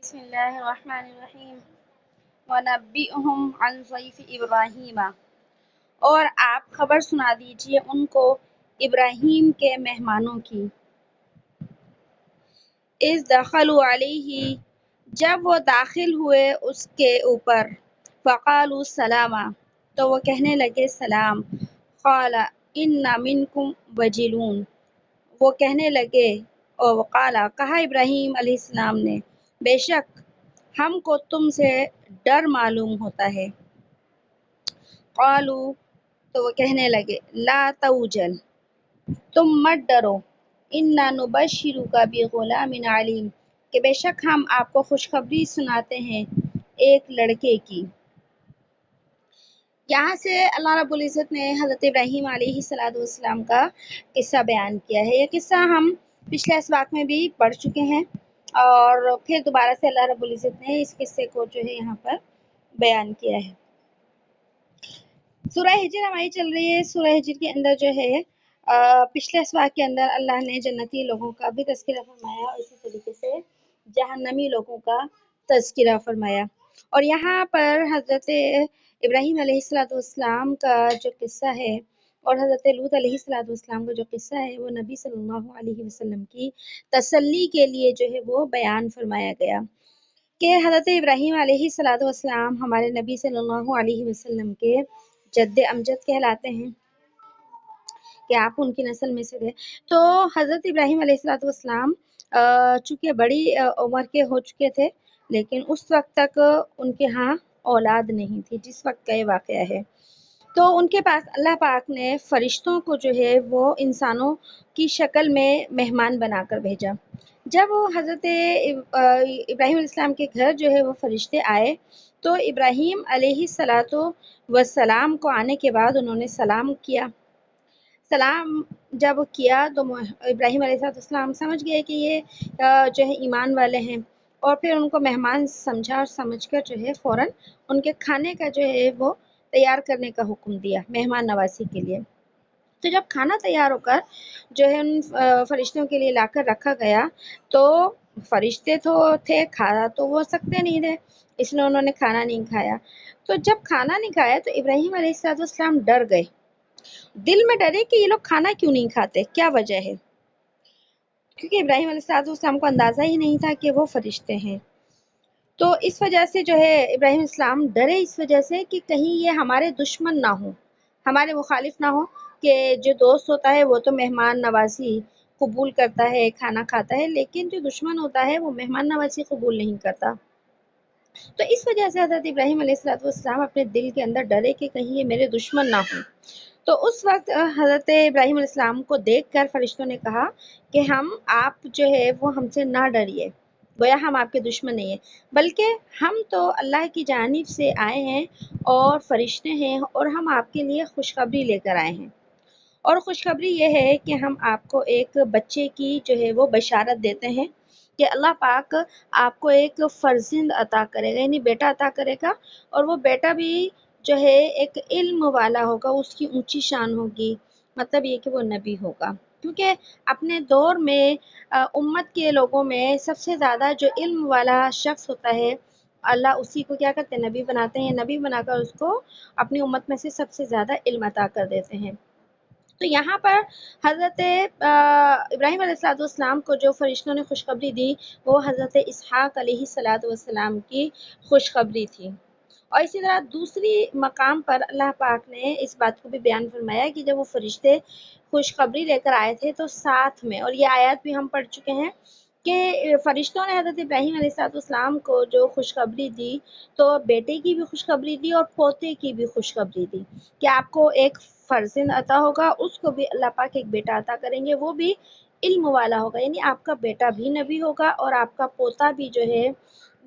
بسم اللہ الرحمن الرحیم وَنَبِّئْهُمْ عَنْ ضَيْفِ إِبْرَاهِيمَ، اور آپ خبر سنا دیجئے ان کو ابراہیم کے مہمانوں کی۔ اِذْ دَخَلُوا عَلَيْهِ، جب وہ داخل ہوئے اس کے اوپر، فَقَالُوا سَلَامًا، تو وہ کہنے لگے سلام۔ قَالَ إِنَّ مِنْكُمْ وَجِلُونَ، وہ کہنے لگے، اور وقالا کہا ابراہیم علیہ السلام نے، بے شک ہم کو تم سے ڈر معلوم ہوتا ہے۔ قالوا، تو وہ کہنے لگے، لا توجل، تم مت ڈرو، انا نبشرک بغلام علیم، کہ بے شک ہم آپ کو خوشخبری سناتے ہیں ایک لڑکے کی۔ یہاں سے اللہ رب العزت نے حضرت ابراہیم علیہ السلام کا قصہ بیان کیا ہے۔ یہ قصہ ہم پچھلے اسباق میں بھی پڑھ چکے ہیں، اور پھر دوبارہ سے اللہ رب العزت نے اس قصے کو جو ہے یہاں پر بیان کیا ہے۔ سورہ ہجر ہماری چل رہی ہے۔ سورہ ہجر کے اندر جو ہے پچھلے اسباق کے اندر اللہ نے جنتی لوگوں کا بھی تذکرہ فرمایا، اور اسی طریقے سے جہنمی لوگوں کا تذکرہ فرمایا۔ اور یہاں پر حضرت ابراہیم علیہ السلام کا جو قصہ ہے، اور حضرت لوط علیہ السلام کا جو قصہ ہے، وہ نبی صلی اللہ علیہ وسلم کی تسلی کے لیے جو ہے وہ بیان فرمایا گیا کہ حضرت ابراہیم علیہ السلام ہمارے نبی صلی اللہ علیہ وسلم کے جد امجد کہلاتے ہیں، کہ آپ ان کی نسل میں سے تھے۔ تو حضرت ابراہیم علیہ السلام چونکہ بڑی عمر کے ہو چکے تھے، لیکن اس وقت تک ان کے ہاں اولاد نہیں تھی جس وقت کا یہ واقعہ ہے۔ تو ان کے پاس اللہ پاک نے فرشتوں کو جو ہے وہ انسانوں کی شکل میں مہمان بنا کر بھیجا۔ جب وہ حضرت ابراہیم علیہ السلام کے گھر جو ہے وہ فرشتے آئے، تو ابراہیم علیہ السلام کو آنے کے بعد انہوں نے سلام کیا۔ سلام جب کیا تو ابراہیم علیہ السلام سمجھ گئے کہ یہ جو ہے ایمان والے ہیں، اور پھر ان کو مہمان سمجھا، اور سمجھ کر جو ہے فوراً ان کے کھانے کا جو ہے وہ تیار کرنے کا حکم دیا مہمان نوازی کے لیے۔ تو جب کھانا تیار ہو کر جو ہے ان فرشتوں کے لیے لا کر رکھا گیا، تو فرشتے تو تھے، کھانا تو وہ سکتے نہیں تھے، اس لیے انہوں نے کھانا نہیں کھایا۔ تو جب کھانا نہیں کھایا تو ابراہیم علیہ السلام ڈر گئے، دل میں ڈرے کہ یہ لوگ کھانا کیوں نہیں کھاتے، کیا وجہ ہے، کیونکہ ابراہیم علیہ السلام کو اندازہ ہی نہیں تھا کہ وہ فرشتے ہیں۔ تو اس وجہ سے جو ہے ابراہیم السلام ڈرے، اس وجہ سے کہ کہیں یہ ہمارے دشمن نہ ہوں، ہمارے مخالف نہ ہوں، کہ جو دوست ہوتا ہے وہ تو مہمان نوازی قبول کرتا ہے، کھانا کھاتا ہے، لیکن جو دشمن ہوتا ہے وہ مہمان نوازی قبول نہیں کرتا۔ تو اس وجہ سے حضرت ابراہیم علیہ السلام اپنے دل کے اندر ڈرے کہ کہیں یہ میرے دشمن نہ ہوں۔ تو اس وقت حضرت ابراہیم علیہ السلام کو دیکھ کر فرشتوں نے کہا کہ آپ جو ہے وہ ہم سے نہ ڈریے، گویا ہم آپ کے دشمن نہیں ہیں، بلکہ ہم تو اللہ کی جانب سے آئے ہیں اور فرشتے ہیں، اور ہم آپ کے لیے خوشخبری لے کر آئے ہیں۔ اور خوشخبری یہ ہے کہ ہم آپ کو ایک بچے کی جو ہے وہ بشارت دیتے ہیں کہ اللہ پاک آپ کو ایک فرزند عطا کرے گا، یعنی بیٹا عطا کرے گا، اور وہ بیٹا بھی جو ہے ایک علم والا ہوگا، اس کی اونچی شان ہوگی، مطلب یہ کہ وہ نبی ہوگا، کیونکہ اپنے دور میں امت کے لوگوں میں سب سے زیادہ جو علم والا شخص ہوتا ہے، اللہ اسی کو کیا کرتے ہیں، نبی بناتے ہیں، نبی بنا کر اس کو اپنی امت میں سے سب سے زیادہ علم عطا کر دیتے ہیں۔ تو یہاں پر حضرت ابراہیم علیہ السلام کو جو فرشتوں نے خوشخبری دی، وہ حضرت اسحاق علیہ السلام کی خوشخبری تھی۔ اور اسی طرح دوسری مقام پر اللہ پاک نے اس بات کو بھی بیان فرمایا کہ جب وہ فرشتے خوشخبری لے کر آئے تھے تو ساتھ میں، اور یہ آیات بھی ہم پڑھ چکے ہیں کہ فرشتوں نے حضرت ابراہیم علیہ السلام کو جو خوشخبری دی، تو بیٹے کی بھی خوشخبری دی اور پوتے کی بھی خوشخبری دی کہ آپ کو ایک فرزند عطا ہوگا، اس کو بھی اللہ پاک ایک بیٹا عطا کریں گے، وہ بھی علم والا ہوگا، یعنی آپ کا بیٹا بھی نبی ہوگا اور آپ کا پوتا بھی جو ہے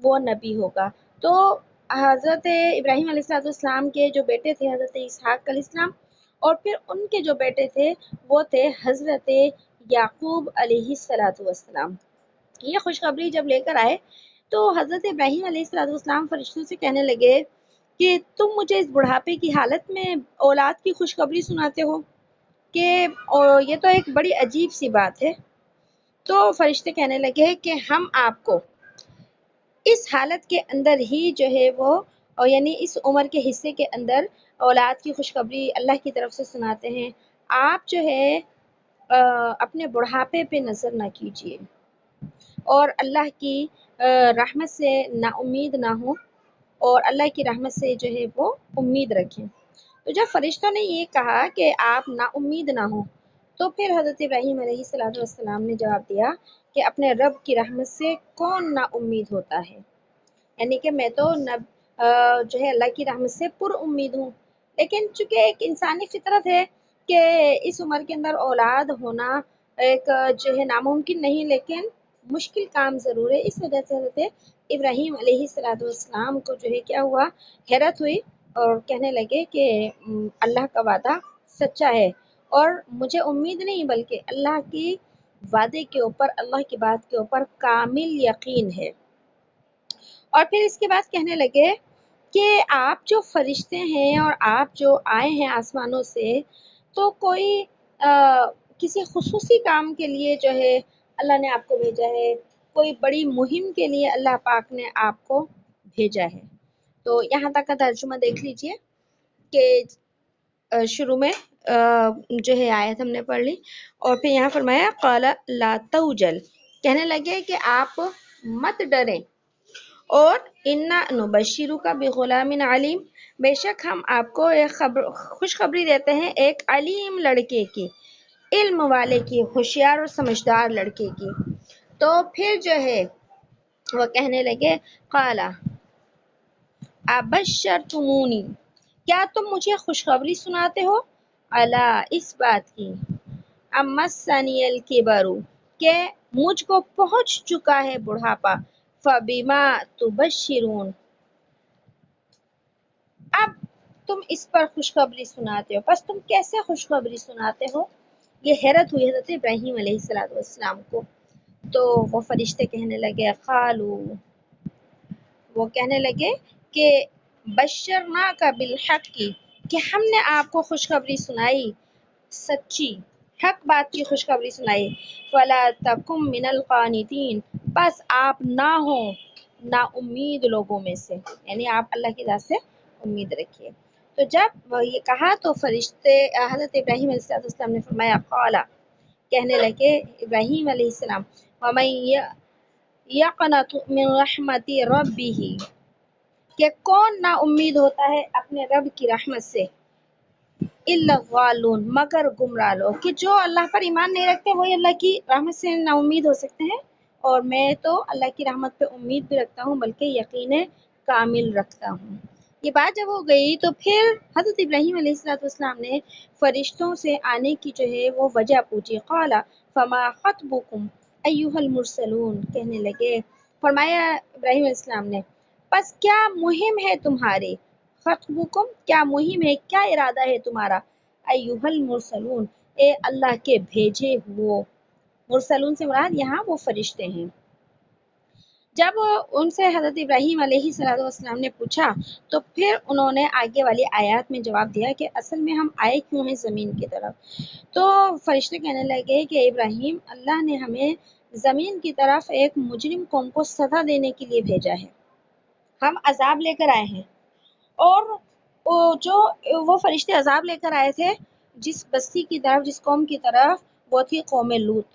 وہ نبی ہوگا۔ تو حضرت ابراہیم علیہ السلام کے جو بیٹے تھے حضرت اسحاق علیہ السلام، اور پھر ان کے جو بیٹے تھے وہ تھے حضرت یعقوب علیہ السلام۔ یہ خوشخبری جب لے کر آئے تو حضرت ابراہیم علیہ السلام فرشتوں سے کہنے لگے کہ تم مجھے اس بڑھاپے کی حالت میں اولاد کی خوشخبری سناتے ہو، کہ یہ تو ایک بڑی عجیب سی بات ہے۔ تو فرشتے کہنے لگے کہ ہم آپ کو اس حالت کے اندر ہی جو ہے وہ اور یعنی اس عمر کے حصے کے اندر اولاد کی خوشخبری اللہ کی طرف سے سناتے ہیں. آپ جو ہے اپنے بڑھاپے پہ نظر نہ کیجیے اور اللہ کی رحمت سے نا امید نہ ہو اور اللہ کی رحمت سے جو ہے وہ امید رکھیں. تو جب فرشتوں نے یہ کہا کہ آپ نا امید نہ ہوں تو پھر حضرت ابراہیم علیہ السلام نے جواب دیا کہ اپنے رب کی رحمت سے کون نا امید ہوتا ہے، یعنی کہ میں تو جو ہے اللہ کی رحمت سے پر امید ہوں، لیکن چونکہ ایک انسانی فطرت ہے کہ اس عمر کے اندر اولاد ہونا ایک جو ہے ناممکن نہیں لیکن مشکل کام ضرور ہے. اس وجہ سے حضرت ابراہیم علیہ السلام کو جو ہے کیا ہوا، حیرت ہوئی اور کہنے لگے کہ اللہ کا وعدہ سچا ہے اور مجھے امید نہیں بلکہ اللہ کی وعدے کے اوپر، اللہ کی بات کے اوپر کامل یقین ہے. اور پھر اس کے بعد کہنے لگے کہ آپ جو فرشتے ہیں اور آپ جو آئے ہیں آسمانوں سے تو کوئی کسی خصوصی کام کے لیے جو ہے اللہ نے آپ کو بھیجا ہے، کوئی بڑی مہم کے لیے اللہ پاک نے آپ کو بھیجا ہے. تو یہاں تک کا ترجمہ دیکھ لیجئے کہ شروع میں جو ہے آیت ہم نے پڑھ لی اور پھر یہاں فرمایا قال لا توجل، کہنے لگے کہ آپ مت ڈریں، اور انا نبشرک بغلام علیم، بے شک ہم آپ کو ایک خوشخبری دیتے ہیں ایک علیم لڑکے کی، علم والے کی، ہوشیار اور سمجھدار لڑکے کی. تو پھر جو ہے وہ کہنے لگے قال ابشرتمونی، کیا تم مجھے خوشخبری سناتے ہو، الا اس بات کی، امسنی الکبر کہ مجھ کو پہنچ چکا ہے بڑھاپا، فبما تبشرون، اب تم اس پر خوشخبری سناتے ہو، پس تم کیسے خوشخبری سناتے ہو. یہ حیرت ہوئی حضرت ابراہیم علیہ السلام کو. تو وہ فرشتے کہنے لگے قالو، وہ کہنے لگے کہ بشرناک بالحق کی، کہ ہم نے آپ کو خوشخبری سنائی، سچی حق بات کی خوشخبری سنائی، فلا تکم من القانتین، بس آپ نہ ہو نا امید لوگوں میں سے، یعنی آپ اللہ کی ذات سے امید رکھیے. تو جب یہ کہا تو فرشتے حضرت ابراہیم علیہ السلام نے فرمایا قالا، کہنے لگے ابراہیم علیہ السلام ومن یقنط من رحمت ربہ، کہ کون نا امید ہوتا ہے اپنے رب کی رحمت سے، الا الضالون، مگر گمراہ لوگ، کہ جو اللہ پر ایمان نہیں رکھتے وہی اللہ کی رحمت سے نا امید ہو سکتے ہیں، اور میں تو اللہ کی رحمت پہ امید بھی رکھتا ہوں بلکہ یقین کامل رکھتا ہوں. یہ بات جب ہو گئی تو پھر حضرت ابراہیم علیہ السلام نے فرشتوں سے آنے کی جو ہے وہ وجہ پوچھی. قال فما خطبکم ایھا المرسلون، کہنے لگے، فرمایا ابراہیم علیہ السلام نے پس کیا مہم ہے تمہاری، خطبکم کیا مہم ہے، کیا ارادہ ہے تمہارا، ایھا المرسلون، اے اللہ کے بھیجے ہوئے، مرسلون سے مراد یہاں وہ فرشتے ہیں. جب ان سے حضرت ابراہیم علیہ السلام نے پوچھا تو پھر انہوں نے آگے والی آیات میں جواب دیا کہ اصل میں ہم آئے کیوں ہیں زمین کی طرف. تو فرشتے کہنے لگے کہ ابراہیم، اللہ نے ہمیں زمین کی طرف ایک مجرم قوم کو سزا دینے کے لیے بھیجا ہے، ہم عذاب لے کر آئے ہیں. اور وہ فرشتے عذاب لے کر آئے تھے جس بستی کی طرف، جس قوم کی طرف، وہ تھی قوم لوط.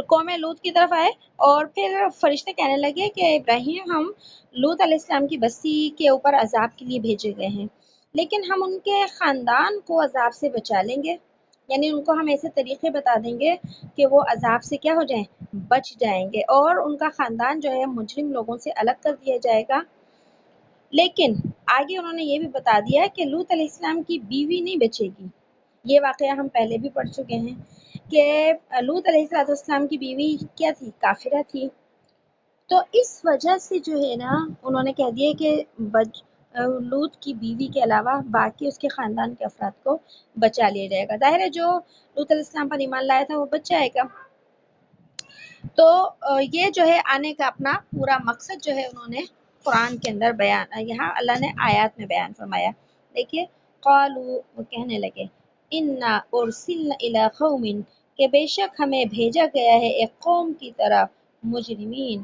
قوم لوط کی طرف آئے اور پھر فرشتے کہنے لگے کہ ابراہیم، ہم لوط علیہ السلام کی بستی کے اوپر عذاب کے لیے بھیجے گئے ہیں، لیکن ہم ان کے خاندان کو عذاب سے بچا لیں گے، یعنی ان کو ہم ایسے طریقے بتا دیں گے کہ وہ عذاب سے کیا ہو جائیں، بچ جائیں گے، اور ان کا خاندان جو ہے مجرم لوگوں سے الگ کر دیا جائے گا. لیکن آگے انہوں نے یہ بھی بتا دیا کہ لوط علیہ السلام کی بیوی نہیں بچے گی. یہ واقعہ ہم پہلے بھی پڑھ چکے ہیں کہ لوط علیہ السلام کی بیوی کیا تھی، کافرہ تھی. تو اس وجہ سے جو ہے نا انہوں نے کہہ دیا کہ لوط کی بیوی کے علاوہ باقی اس کے خاندان کے افراد کو بچا لیا جائے گا. ظاہر ہے جو لوط علیہ السلام پر ایمان لایا تھا وہ بچ جائے گا. تو یہ جو ہے آنے کا اپنا پورا مقصد جو ہے انہوں نے قرآن کے اندر بیان، یہاں اللہ نے آیات میں بیان فرمایا. دیکھیے قالوا، وہ کہنے لگے، انا ارسلنا الی قوم، کہ بے شک ہمیں بھیجا گیا ہے ایک قوم کی طرف، مجرمین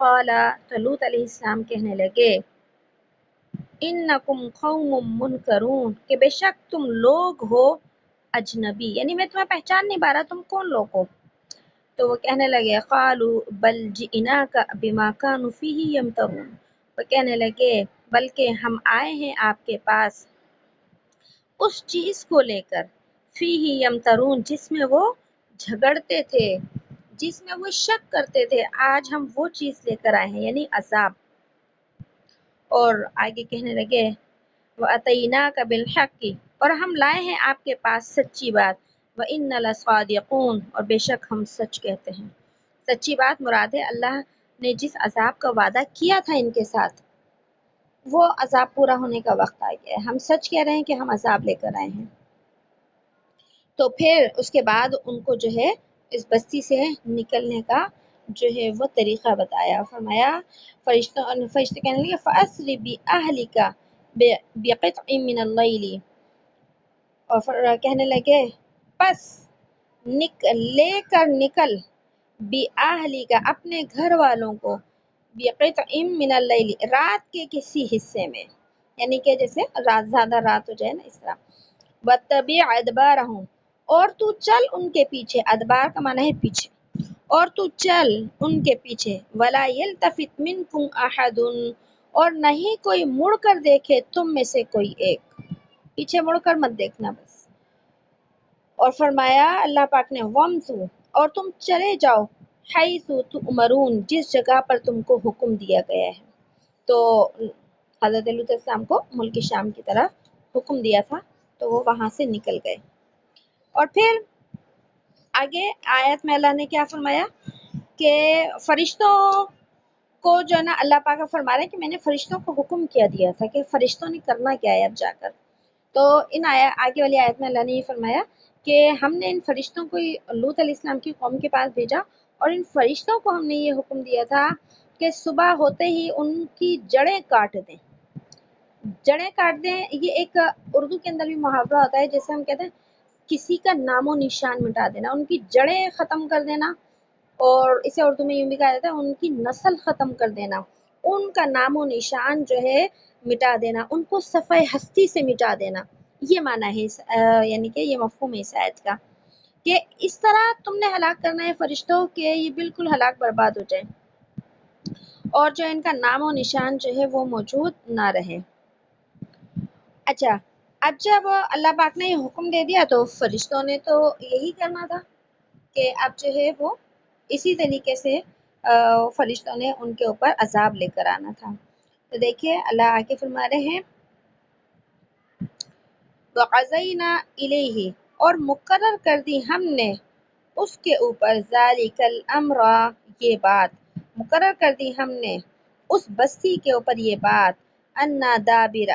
قال، تو لوط علیہ السلام کہنے لگے، انکم قوم منکرون، کہ بے شک تم لوگ ہو اجنبی، یعنی میں تمہیں پہچان نہیں پا رہا تم کون لوگ ہو۔ تو وہ کہنے لگے، قالوا بل جئناک بما كانوا فیہ یمترون، وہ کہنے لگے بلکہ ہم آئے ہیں آپ کے پاس اس چیز کو لے کر، فیہ یمترون، جس میں وہ جھگڑتے تھے، جس میں وہ شک کرتے تھے، آج ہم وہ چیز لے کر آئے ہیں، یعنی عذاب۔ اور آگے کہنے لگے، وَأَتَيْنَاكَ بِالْحَقِّ، اور ہم لائے ہیں آپ کے پاس سچی بات، وَإِنَّ لَصَادِقُونَ، اور بے شک ہم سچ کہتے ہیں۔ سچی بات مراد ہے اللہ نے جس عذاب کا وعدہ کیا تھا ان کے ساتھ، وہ عذاب پورا ہونے کا وقت آ گیا ہے، ہم سچ کہہ رہے ہیں کہ ہم عذاب لے کر آئے ہیں۔ تو پھر اس کے بعد ان کو جو ہے اس بستی سے نکلنے کا جو ہے وہ طریقہ بتایا، فرمایا فرشتے کہنے لگے فَأَسْرِ بِأَهْلِكَ بِقِطْعٍ مِّنَ اللَّيْلِ، اور کہنے لگے پس لے کر نکل بِأَهْلِكَ، اپنے گھر والوں کو، بِقِطْعٍ مِّنَ اللَّيْلِ، رات کے کسی حصے میں، یعنی کہ جیسے رات زیادہ رات ہو جائے نا اس طرح، وَاتَّبِعْ أَدْبَارَهُمْ، اور تو چل ان کے پیچھے، ادبار کا معنی ہے پیچھے، اور تو چل ان کے پیچھے، وَلَا يَلْتَفِتْ مِنْكُمْ أَحَدٌ، اور نہیں کوئی مڑ کر دیکھے تم میں سے کوئی ایک، پیچھے مڑ کر مت دیکھنا بس۔ اور فرمایا اللہ پاک نے وَامْضُوا، اور تم چلے جاؤ، حَيْثُ تُؤْمَرُونَ، جس جگہ پر تم کو حکم دیا گیا ہے۔ تو حضرت لوط علیہ السلام کو ملک شام کی طرف حکم دیا تھا، تو وہ وہاں سے نکل گئے۔ اور پھر آگے آیت میں اللہ نے کیا فرمایا کہ فرشتوں کو جو ہے نا اللہ پاک فرما رہے ہیں کہ میں نے فرشتوں کو حکم کیا دیا تھا کہ فرشتوں نے کرنا کیا ہے اب جا کر۔ تو ان آگے والی آیت میں اللہ نے یہ فرمایا کہ ہم نے ان فرشتوں کو لوط علیہ السلام کی قوم کے پاس بھیجا، اور ان فرشتوں کو ہم نے یہ حکم دیا تھا کہ صبح ہوتے ہی ان کی جڑیں کاٹ دیں۔ جڑیں کاٹ دیں، یہ ایک اردو کے اندر بھی محاورہ ہوتا ہے، جیسے ہم کہتے ہیں کسی کا نام و نشان مٹا دینا، ان کی جڑیں ختم کر دینا، اور اسے اردو میں یوں بھی کہا جاتا ہے ان کی نسل ختم کر دینا، ان کا نام و نشان جو ہے مٹا دینا، ان کو صفحہ ہستی سے مٹا دینا، یہ معنی ہے یعنی کہ یہ مفہوم ہے اس آیت کا، کہ اس طرح تم نے ہلاک کرنا ہے فرشتوں کہ یہ بالکل ہلاک برباد ہو جائے، اور جو ان کا نام و نشان جو ہے وہ موجود نہ رہے۔ اچھا، اب جب اللہ پاک نے یہ حکم دے دیا تو فرشتوں نے تو یہی کرنا تھا کہ اب جو ہے وہ اسی طریقے سے فرشتوں نے ان کے اوپر عذاب لے کر آنا تھا۔ تو دیکھیے اللہ آگے فرما رہے ہیں وَقَضَيْنَا إِلَيْهِ، اور مقرر کر دی ہم نے اس کے اوپر، ذَلِكَ الْأَمْرَ، یہ بات مقرر کر دی ہم نے اس بستی کے اوپر یہ بات، أَنَّ دَابِرَ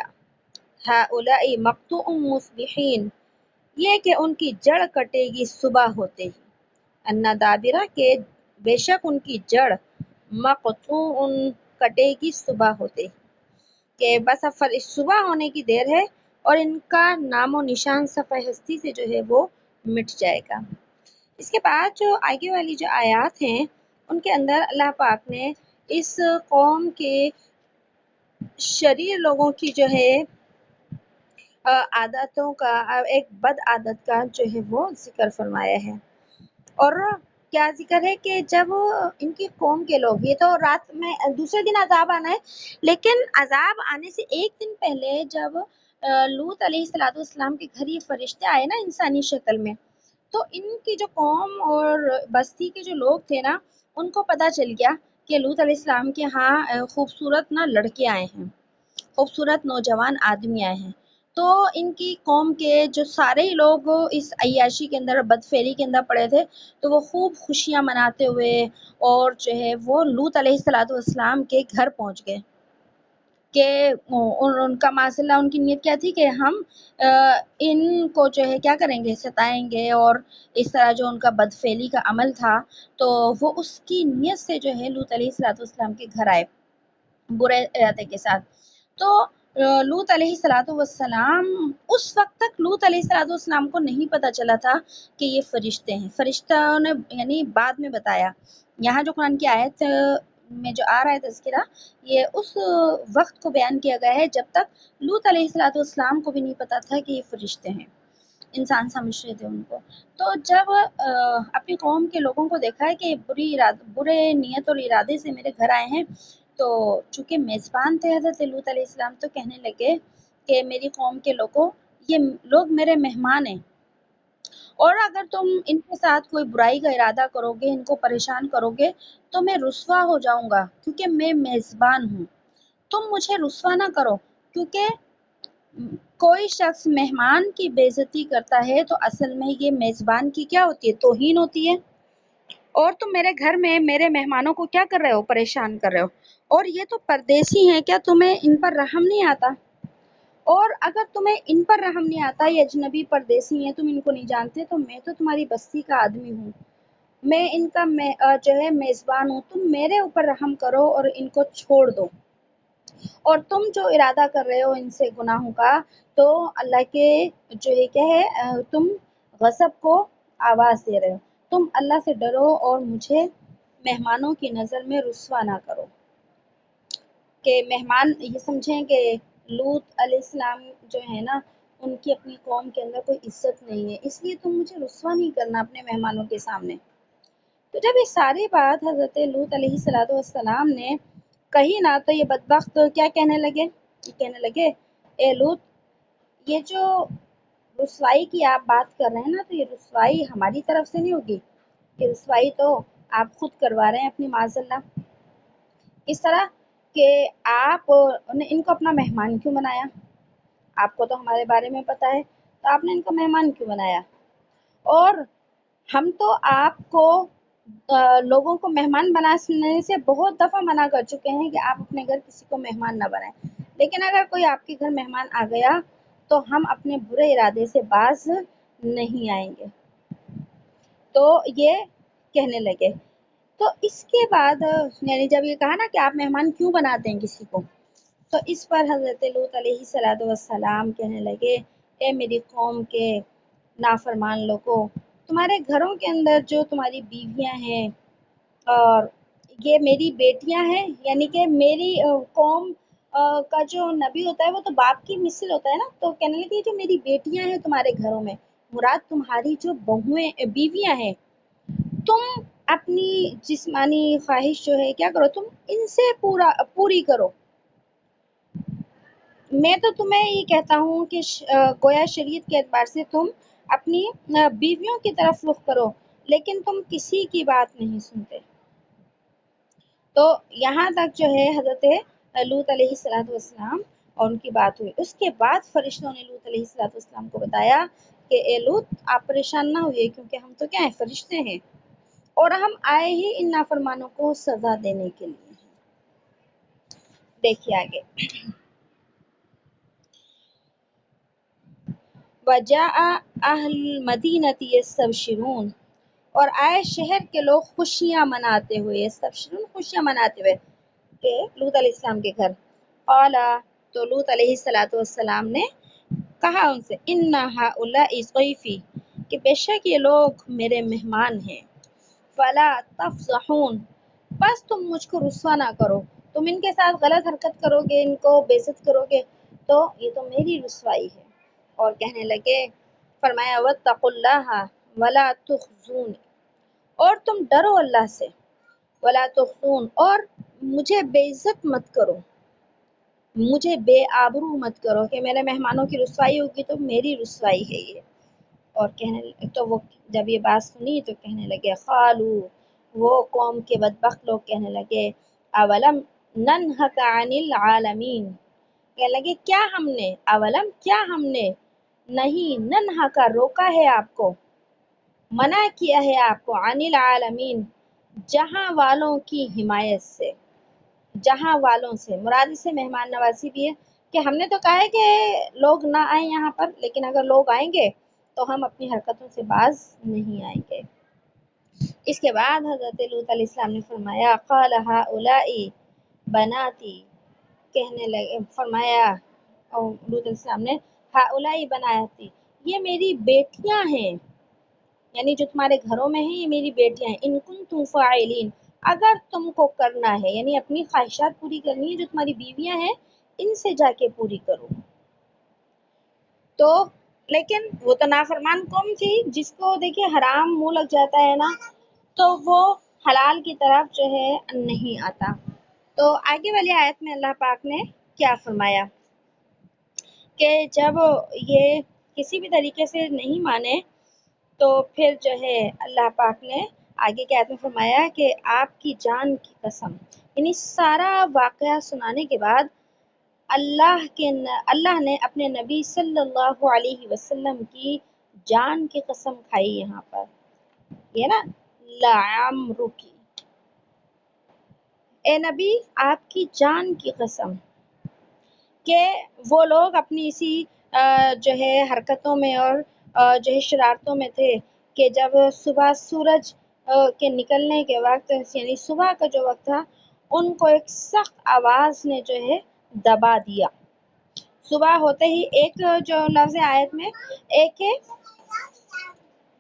هَؤُلَاءِ مَقْطُوعٌ مُصْبِحِينَ، یہ کہ ان کی جڑ کٹے گی صبح ہوتے ہی، انا دابرہ کے بے شک ان کی جڑ، مقطوع کٹے گی صبح ہوتے ہی، کہ بس اب صبح ہونے کی دیر ہے اور ان کا نام و نشان صفحہ ہستی سے جو ہے وہ مٹ جائے گا۔ اس کے بعد جو آگے والی جو آیات ہیں ان کے اندر اللہ پاک نے اس قوم کے شریر لوگوں کی جو ہے عادتوں کا، ایک بد عادت کا جو ہے وہ ذکر فرمایا ہے۔ اور کیا ذکر ہے کہ جب ان کی قوم کے لوگ، یہ تو رات میں دوسرے دن عذاب آنا ہے، لیکن عذاب آنے سے ایک دن پہلے جب لوط علیہ السلام کے گھر یہ فرشتے آئے نا انسانی شکل میں، تو ان کی جو قوم اور بستی کے جو لوگ تھے نا، ان کو پتہ چل گیا کہ لوط علیہ السلام کے ہاں خوبصورت نا لڑکے آئے ہیں، خوبصورت نوجوان آدمی آئے ہیں۔ تو ان کی قوم کے جو سارے ہی لوگ اس عیاشی کے اندر، بدفعلی کے اندر پڑے تھے، تو وہ خوب خوشیاں مناتے ہوئے اور جو ہے وہ لوط علیہ السلام کے گھر پہنچ گئے، کہ ان کا معاذ ان کی نیت کیا تھی کہ ہم ان کو جو ہے کیا کریں گے، ستائیں گے، اور اس طرح جو ان کا بدفعلی کا عمل تھا تو وہ اس کی نیت سے جو ہے لوط علیہ السلام کے گھر آئے برے ارادے کے ساتھ۔ تو لوط علیہ السلام، اس وقت تک لوط علیہ السلام کو نہیں پتہ چلا تھا کہ یہ فرشتے ہیں، فرشتوں نے یعنی بعد میں بتایا۔ یہاں جو قرآن کی آیت میں جو آ رہا ہے تذکرہ، یہ اس وقت کو بیان کیا گیا ہے جب تک لوط علیہ السلام کو بھی نہیں پتا تھا کہ یہ فرشتے ہیں، انسان سمجھ رہے تھے ان کو۔ تو جب اپنی قوم کے لوگوں کو دیکھا ہے کہ برے نیت اور ارادے سے میرے گھر آئے ہیں، تو چونکہ میزبان تھے حضرت لوط علیہ السلام، تو کہنے لگے کہ میری قوم کے لوگوں، یہ لوگ میرے مہمان ہیں، اور اگر تم ان کے ساتھ کوئی برائی کا ارادہ کرو گے، ان کو پریشان کرو گے، تو میں رسوا ہو جاؤں گا، کیونکہ میں میزبان ہوں۔ تم مجھے رسوا نہ کرو، کیونکہ کوئی شخص مہمان کی بے عزتی کرتا ہے تو اصل میں یہ میزبان کی کیا ہوتی ہے؟ توہین ہوتی ہے۔ اور تم میرے گھر میں میرے مہمانوں کو کیا کر رہے ہو؟ پریشان کر رہے ہو، اور یہ تو پردیسی ہیں، کیا تمہیں ان پر رحم نہیں آتا؟ اور اگر تمہیں ان پر رحم نہیں آتا، یہ اجنبی پردیسی ہیں، تم ان کو نہیں جانتے، تو میں تو تمہاری بستی کا آدمی ہوں، میں ان کا جو ہے میزبان ہوں، تم میرے اوپر رحم کرو اور ان کو چھوڑ دو۔ اور تم جو ارادہ کر رہے ہو ان سے گناہوں کا، تو اللہ کے جو ہے کیا ہے، تم غضب کو آواز دے رہے ہو، تم اللہ سے ڈرو اور مجھے مہمانوں کی نظر میں رسوا نہ کرو۔ کہ مہمان یہ سمجھیں کہ لوط علیہ السلام جو ہے نا، ان کی اپنی قوم کے اندر کوئی عزت نہیں ہے، اس لیے تم مجھے رسوا نہیں کرنا اپنے مہمانوں کے سامنے۔ تو جب یہ ساری بات حضرت لوط علیہ السلام نے کہی نا، تو یہ بدبخت کیا کہنے لگے؟ یہ کہنے لگے، اے لوط، یہ جو رسوائی کی آپ بات کر رہے ہیں نا، تو یہ رسوائی ہماری طرف سے نہیں ہوگی، یہ رسوائی تو آپ خود کروا رہے ہیں اپنی معاذ اللہ۔ اس طرح کہ آپ نے ان کو اپنا مہمان کیوں بنایا؟ آپ کو تو ہمارے بارے میں پتا ہے، تو آپ نے ان کو مہمان کیوں بنایا؟ اور ہم تو آپ کو لوگوں کو مہمان بنانے سے بہت دفعہ منع کر چکے ہیں کہ آپ اپنے گھر کسی کو مہمان نہ بنائیں، لیکن اگر کوئی آپ کے گھر مہمان آ گیا تو ہم اپنے برے ارادے سے باز نہیں آئیں گے۔ تو یہ کہنے لگے۔ تو اس کے بعد یعنی جب یہ کہا نا کہ آپ مہمان کیوں بناتے ہیں کسی کو، تو اس پر حضرت لوط علیہ السلام کہنے لگے، اے میری قوم کے نافرمان لوگوں، تمہارے گھروں کے اندر جو تمہاری بیویاں ہیں اور یہ میری بیٹیاں ہیں، یعنی کہ میری قوم کا جو نبی ہوتا ہے وہ تو باپ کی مثل ہوتا ہے نا، تو کہنے لگے جو میری بیٹیاں ہیں تمہارے گھروں میں، مراد تمہاری جو بیویاں ہیں، تم اپنی جسمانی خواہش جو ہے کیا کرو، تم ان سے پوری کرو۔ میں تو تمہیں یہ کہتا ہوں کہ گویا شریعت کے اعتبار سے تم اپنی بیویوں کی طرف رخ کرو، لیکن تم کسی کی بات نہیں سنتے۔ تو یہاں تک جو ہے حضرت لوط علیہ السلام اور ان کی بات ہوئی۔ اس کے بعد فرشتوں نے لوط علیہ السلام کو بتایا کہ اے لوط، آپ پریشان نہ ہوئے، کیونکہ ہم تو کیا ہیں، فرشتے ہیں، اور ہم آئے ہی ان نافرمانوں کو سزا دینے کے لیے۔ دیکھیے آگے، وَجَاءَ أَهْلُ الْمَدِينَةِ يَسْتَبْشِرُونَ، اور آئے شہر کے لوگ خوشیاں مناتے ہوئے، یستبشرون خوشیاں مناتے ہوئے، کہ لوط علیہ السلام کے گھر۔ قال، تو لوط علیہ السلام نے کہا ان سے، ان هؤلاء ضیفی، کہ بے شک یہ لوگ میرے مہمان ہیں، فلا تفضحون، بس تم مجھ کو رسوا نہ کرو، تم ان کے ساتھ غلط حرکت کرو گے، ان کو بے عزت کرو گے، تو یہ تو میری رسوائی ہے۔ اور کہنے لگے، فرمایا واتقوا اللہ ولا تخزون، اور تم ڈرو اللہ سے، ولا تخزون، اور مجھے بے عزت مت کرو، مجھے بے آبرو مت کرو، کہ میرے مہمانوں کی رسوائی ہوگی تو میری رسوائی ہے یہ۔ اور کہنے تو وہ جب یہ بات سنی تو کہنے لگے، قالو، وہ قوم کے بدبخت لوگ کہنے لگے، اولم ننہک عن العالمین، کہنے لگے کیا ہم نے، اولم کیا ہم نے، نہیں، ننہا کا روکا ہے آپ کو، منع کیا ہے آپ کو، عن العالمین، جہاں والوں کی حمایت سے، جہاں والوں سے مراد اس سے مہمان نوازی بھی ہے، کہ ہم نے تو کہا ہے کہ لوگ نہ آئیں یہاں پر، لیکن اگر لوگ آئیں گے تو ہم اپنی حرکتوں سے باز نہیں آئیں گے۔ اس کے بعد حضرت لوط علیہ السلام نے فرمایا، قال هؤلاء بناتی، کہنے لگے، فرمایا اور لوط علیہ السلام نے، هؤلاء بناتی، یہ میری بیٹیاں ہیں، یعنی جو تمہارے گھروں میں ہیں یہ میری بیٹیاں ہیں، ان کنتم فاعلین، اگر تم کو کرنا ہے، یعنی اپنی خواہشات پوری کرنی ہے، جو تمہاری بیویاں ہیں ان سے جا کے پوری کرو۔ تو لیکن وہ تو نافرمان قوم تھی، جس کو دیکھیے حرام منہ لگ جاتا ہے نا تو وہ حلال کی طرف جو ہے نہیں آتا۔ تو آگے والی آیت میں اللہ پاک نے کیا فرمایا کہ جب یہ کسی بھی طریقے سے نہیں مانے تو پھر جو ہے اللہ پاک نے آگے کی آیت میں فرمایا کہ آپ کی جان کی قسم، یعنی سارا واقعہ سنانے کے بعد اللہ نے اپنے نبی صلی اللہ علیہ وسلم کی جان کی قسم کھائی یہاں پر، یہ نا لعمرکی، اے نبی آپ کی جان کی قسم، کہ وہ لوگ اپنی اسی جو ہے حرکتوں میں اور جو ہے شرارتوں میں تھے کہ جب صبح سورج کے نکلنے کے وقت، یعنی صبح کا جو وقت تھا، ان کو ایک سخت آواز نے جو ہے دبا دیا۔ صبح ہوتے ہی ایک جو لفظ آیت میں ایک ہے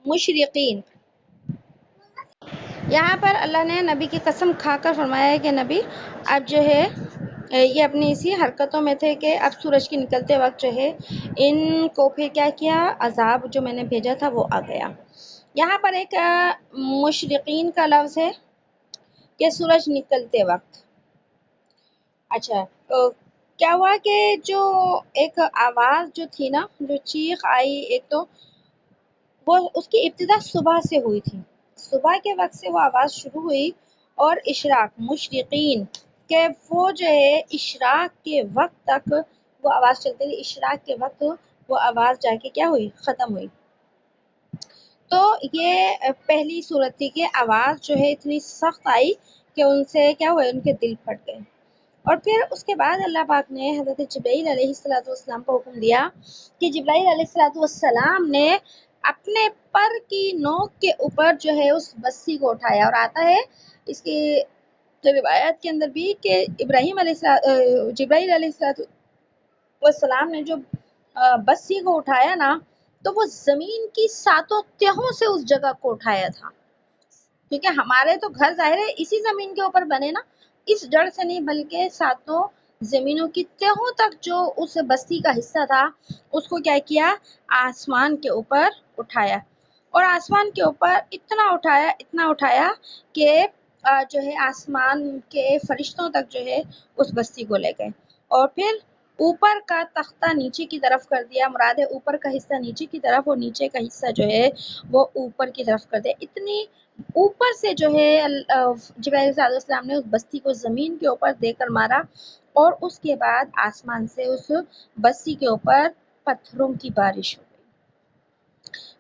مشرقین، یہاں پر اللہ نے نبی کی قسم کھا کر فرمایا ہے کہ نبی اب جو ہے یہ اپنی اسی حرکتوں میں تھے کہ اب سورج کے نکلتے وقت جو ہے ان کو پھر کیا کیا، عذاب جو میں نے بھیجا تھا وہ آ گیا۔ یہاں پر ایک مشرقین کا لفظ ہے کہ سورج نکلتے وقت۔ اچھا کیا ہوا کہ جو ایک آواز جو تھی نا، جو چیخ آئی، ایک تو وہ اس کی ابتدا صبح سے ہوئی تھی، صبح کے وقت سے وہ آواز شروع ہوئی، اور اشراق مشرقین کہ وہ جو ہے اشراق کے وقت تک وہ آواز چلتی تھی، اشراق کے وقت وہ آواز جا کے کیا ہوئی، ختم ہوئی۔ تو یہ پہلی صورت تھی کہ آواز جو ہے اتنی سخت آئی کہ ان سے کیا ہوئے، ان کے دل پھٹ گئے۔ اور پھر اس کے بعد اللہ پاک نے حضرت جبرائیل علیہ السلام کو حکم دیا کہ جبرائیل علیہ السلام نے اپنے پر کی نوک کے اوپر جو ہے اس بسی کو اٹھایا، اور آتا ہے اس کی روایت کے اندر بھی کہ جبرائیل علیہ السلام نے جو بسی کو اٹھایا نا، تو وہ زمین کی ساتوں تہوں سے اس جگہ کو اٹھایا تھا، کیونکہ ہمارے تو گھر ظاہر ہے اسی زمین کے اوپر بنے نا، اس جڑ سے نہیں بلکہ ساتوں زمینوں کی تہوں تک جو اس بستی کا حصہ تھا اس کو کیا کیا، آسمان کے اوپر اٹھایا، اور آسمان کے اوپر اتنا اٹھایا کہ جو ہے آسمان کے فرشتوں تک جو ہے اس بستی کو لے گئے، اور پھر اوپر کا تختہ نیچے کی طرف کر دیا، مراد ہے اوپر کا حصہ نیچے کی طرف اور نیچے کا حصہ جو ہے وہ اوپر کی طرف کر دیا۔ اتنی اوپر سے جو ہے جبرائیل علیہ السلام نے اس بستی کو زمین کے اوپر دے کر مارا، اور اس کے بعد آسمان سے اس بستی کے اوپر پتھروں کی بارش ہو گئی۔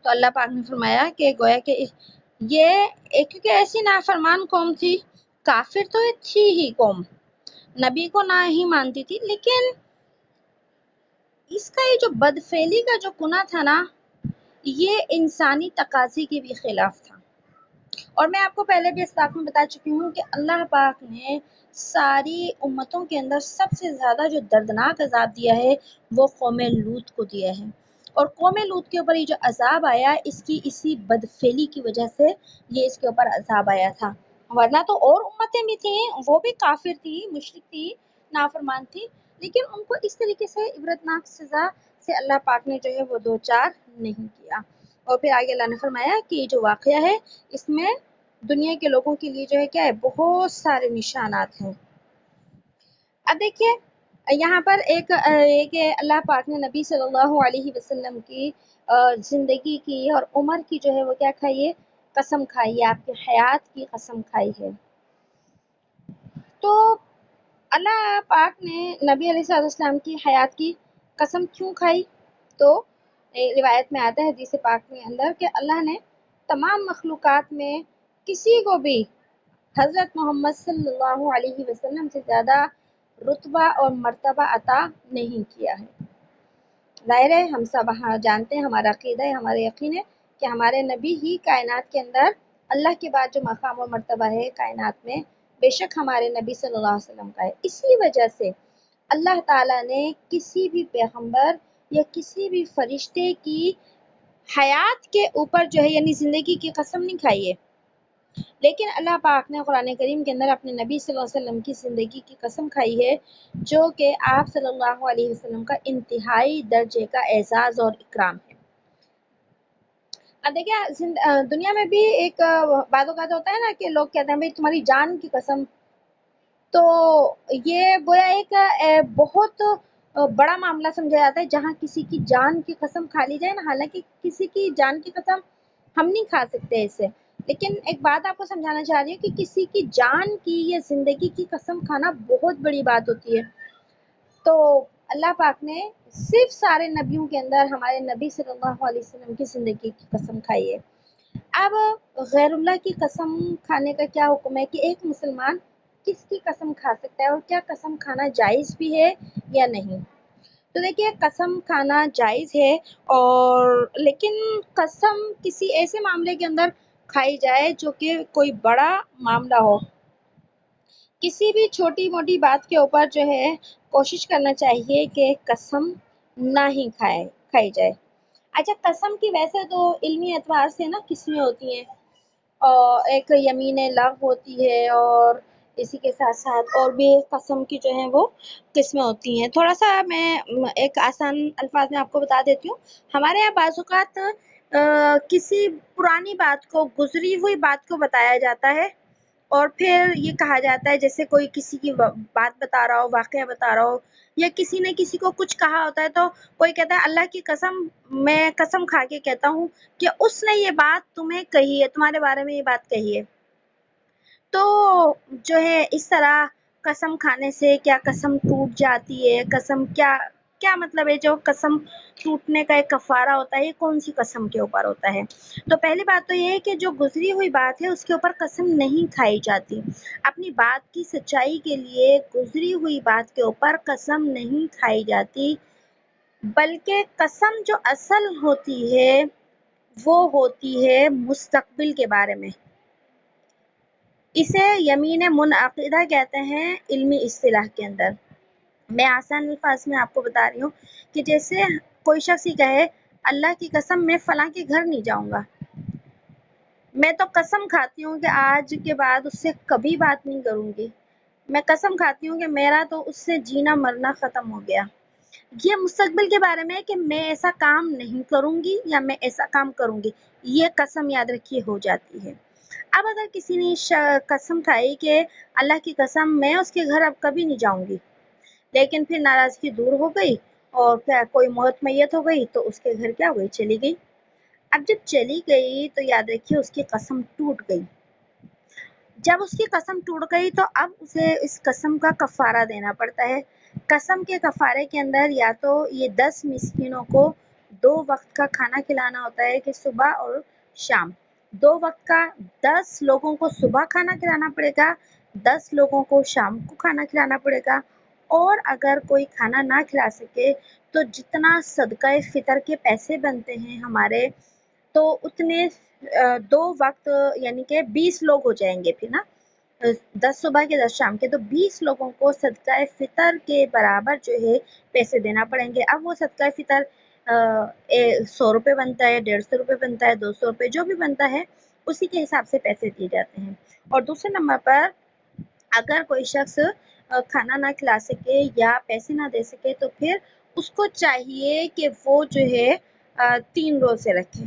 تو اللہ پاک نے فرمایا کہ گویا کہ یہ کیونکہ ایسی نافرمان قوم تھی، کافر تو تھی ہی قوم، نبی کو نہ ہی مانتی تھی، لیکن اس کا یہ جو بدفعلی کا جو گناہ تھا نا، یہ انسانی تقاضے کے بھی خلاف تھا۔ اور میں آپ کو پہلے بھی اس بات میں بتا چکی ہوں کہ اللہ پاک نے ساری امتوں کے اندر سب سے زیادہ جو دردناک عذاب دیا ہے وہ قوم لوط کو دیا ہے، اور قوم لوط کے اوپر یہ جو عذاب آیا اسی بدفعلی کی وجہ سے یہ اس کے اوپر عذاب آیا تھا، ورنہ تو اور امتیں بھی تھیں، وہ بھی کافر تھی، مشرک تھی، نافرمان تھی، لیکن ان کو اس طریقے سے عبرتناک سزا سے اللہ پاک نے جو ہے وہ دو چار نہیں کیا۔ اور پھر آگے اللہ نے فرمایا کہ یہ جو واقعہ ہے اس میں دنیا کے لوگوں کے لیے جو ہے کیا ہے، بہت سارے نشانات ہیں۔ اب دیکھیے یہاں پر ایک اللہ پاک نے نبی صلی اللہ علیہ وسلم کی زندگی کی اور عمر کی جو ہے وہ کیا کھائی ہے، قسم کھائی ہے، آپ کی حیات کی قسم کھائی ہے۔ تو اللہ پاک نے نبی علیہ السلام کی حیات کی قسم کیوں کھائی؟ تو روایت میں آتا ہے حدیث پاک کے اندر کہ اللہ نے تمام مخلوقات میں کسی کو بھی حضرت محمد صلی اللہ علیہ وسلم سے زیادہ رتبہ اور مرتبہ عطا نہیں کیا ہے۔ ظاہر ہے ہم سب جانتے ہیں، ہمارا عقیدہ ہے، ہمارا یقین ہے کہ ہمارے نبی ہی کائنات کے اندر اللہ کے بعد جو مقام اور مرتبہ ہے کائنات میں، بے شک ہمارے نبی صلی اللہ علیہ وسلم کا ہے۔ اسی وجہ سے اللہ تعالیٰ نے کسی بھی پیغمبر یا کسی بھی فرشتے کی حیات کے اوپر جو ہے یعنی زندگی کی قسم نہیں کھائی ہے، لیکن اللہ پاک نے قرآن کریم کے اندر اپنے نبی صلی اللہ علیہ وسلم کی زندگی کی قسم کھائی ہے، جو کہ آپ صلی اللہ علیہ وسلم کا انتہائی درجے کا اعزاز اور اکرام ہے۔ اب دیکھیں دنیا میں بھی ایک بعض اوقات ہوتا ہے نا کہ لوگ کہتے ہیں بھائی تمہاری جان کی قسم، تو یہ گویا ایک بہت بڑا معاملہ سمجھا جاتا ہے جہاں کسی کی جان کی قسم کھا لی جائے نا، حالانکہ کسی کی جان کی قسم ہم نہیں کھا سکتے اس سے، لیکن ایک بات آپ کو سمجھانا چاہ رہی ہوں کہ کسی کی جان کی یا زندگی کی قسم کھانا بہت بڑی بات ہوتی ہے۔ تو اللہ پاک نے صرف سارے نبیوں کے اندر ہمارے نبی صلی اللہ علیہ وسلم کی زندگی کی قسم کھائی ہے۔ اب غیر اللہ کی قسم کھانے کا کیا حکم ہے کہ ایک مسلمان کس کی قسم کھا سکتا ہے اور کیا قسم کھانا جائز بھی ہے یا نہیں؟ تو دیکھیے قسم کھانا جائز ہے، اور لیکن قسم کسی ایسے معاملے کے اندر کھائی جائے جو کہ کوئی بڑا معاملہ ہو۔ کسی بھی چھوٹی موٹی بات کے اوپر جو ہے کوشش کرنا چاہیے کہ قسم نہ ہی کھائی جائے۔ اچھا، قسم کی ویسے تو علمی اعتبار سے نا قسمیں ہوتی ہیں، اور ایک یمین لغو ہوتی ہے، اور اسی کے ساتھ ساتھ اور بھی قسم کی جو ہیں وہ قسمیں ہوتی ہیں۔ تھوڑا سا میں ایک آسان الفاظ میں آپ کو بتا دیتی ہوں۔ ہمارے یہاں بعض اوقات کسی پرانی بات کو، گزری ہوئی بات کو بتایا جاتا ہے، اور پھر یہ کہا جاتا ہے جیسے کوئی کسی کی بات بتا رہا ہو، واقعہ بتا رہا ہو، یا کسی نے کسی کو کچھ کہا ہوتا ہے، تو کوئی کہتا ہے اللہ کی قسم، میں قسم کھا کے کہتا ہوں کہ اس نے یہ بات تمہیں کہی ہے، تمہارے بارے میں یہ بات کہی ہے۔ تو جو ہے اس طرح قسم کھانے سے کیا قسم ٹوٹ جاتی ہے، قسم کیا مطلب ہے، جو قسم ٹوٹنے کا ایک کفارہ ہوتا ہے، یہ کون سی قسم کے اوپر ہوتا ہے؟ تو پہلی بات تو یہ ہے کہ جو گزری ہوئی بات ہے اس کے اوپر قسم نہیں کھائی جاتی۔ اپنی بات کی سچائی کے لیے گزری ہوئی بات کے اوپر قسم نہیں کھائی جاتی، بلکہ قسم جو اصل ہوتی ہے وہ ہوتی ہے مستقبل کے بارے میں۔ اسے یمین منعقدہ کہتے ہیں علمی اصطلاح کے اندر۔ میں آسان الفاظ میں آپ کو بتا رہی ہوں کہ جیسے کوئی شخص ہی کہے اللہ کی قسم میں فلاں کے گھر نہیں جاؤں گا، میں تو قسم کھاتی ہوں کہ آج کے بعد اس سے کبھی بات نہیں کروں گی، میں قسم کھاتی ہوں کہ میرا تو اس سے جینا مرنا ختم ہو گیا۔ یہ مستقبل کے بارے میں کہ میں ایسا کام نہیں کروں گی یا میں ایسا کام کروں گی، یہ قسم یاد رکھیے ہو جاتی ہے۔ اب اگر کسی نے قسم کھائی کہ اللہ کی قسم میں اس کے گھر اب کبھی نہیں جاؤں گی، لیکن پھر ناراضگی دور ہو گئی اور کیا کوئی موت میت ہو گئی تو اس کے گھر کیا ہوئی، چلی گئی۔ اب جب چلی گئی تو یاد رکھیے اس کی قسم ٹوٹ گئی۔ جب اس کی قسم ٹوٹ گئی تو اب اسے اس قسم کا کفارہ دینا پڑتا ہے۔ قسم کے کفارے کے اندر یا تو یہ 10 مسکینوں کو 2 وقت کا کھانا کھلانا ہوتا ہے کہ صبح اور شام، 2 وقت کا 10 لوگوں کو صبح کھانا کھلانا پڑے گا، 10 لوگوں کو شام کو کھانا کھلانا پڑے گا، اور اگر کوئی کھانا نہ کھلا سکے تو جتنا صدقہ فطر کے پیسے بنتے ہیں ہمارے، تو اتنے 2 وقت یعنی کہ 20 لوگ ہو جائیں گے پھر نا، 10 صبح کے 10 شام کے، تو 20 لوگوں کو صدقہ فطر کے برابر جو ہے پیسے دینا پڑیں گے۔ اب وہ صدقہ فطر 100 روپے بنتا ہے، 150 روپے بنتا ہے، 200 روپے، جو بھی بنتا ہے اسی کے حساب سے پیسے دیے جاتے ہیں۔ اور دوسرے نمبر پر اگر کوئی شخص کھانا نہ کھلا سکے یا پیسے نہ دے سکے تو پھر اس کو چاہیے کہ وہ جو ہے 3 روزے رکھے۔